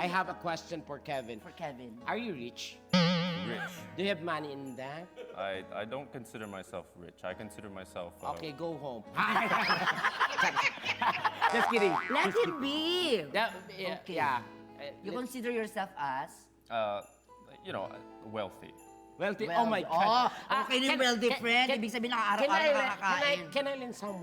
I have a question for Kevin. For Kevin. Are you rich? Rich. Do you have money in that? I don't consider myself rich. I consider myself. Okay, go home. Just kidding. Let him be. Yeah. Okay. Yeah. You consider yourself as? You know, wealthy. Wealthy. Well, Oh my God. okay din wealthy friend. Ibig sabihin nakakaaraw-araw nakakain. Can I lend some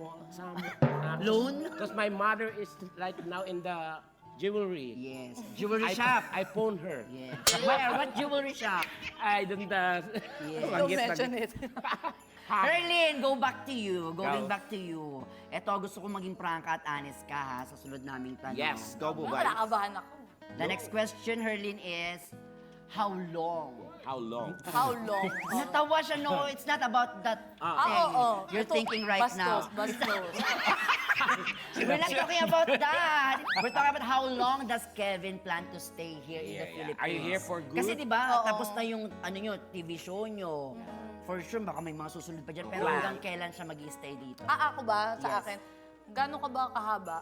Loan? Because my mother is right now in the jewelry. Yes. Jewelry shop. I phone her. Yes. Where? What jewelry shop? I don't. Yes. Don't mention it. Erlyn, go back to you. Going back to you. Eto, gusto ko maging prangka at honest ka ha sa sunod naming tanong. Yes, go Bubay. Nakakabahan ako. The next question, Herlyn, is how long? How long? How long? Natawa siya, no, it's not about that thing Oo. you're Ito, thinking right now. Bastos. We're not talking about that. We're talking about how long does Kevin plan to stay here in the Philippines? Are you here for good? Kasi di ba, Oo. tapos na yung ano nyo, TV show nyo. For sure, baka may mga susunod pa dyan. Pero Wow. hanggang kailan siya mag-stay dito? Ako ba? Sa Yes. akin? Gano'n ka ba kahaba?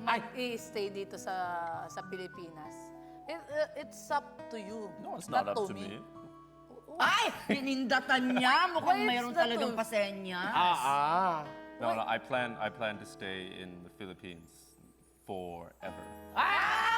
Mag-i-stay dito sa Pilipinas? It's up to you. No, it's not up to me. Ay! Pinindatan niya! Mukhang Why it's mayroon not talagang to- pasenya. No, I plan to stay in the Philippines forever. Ah!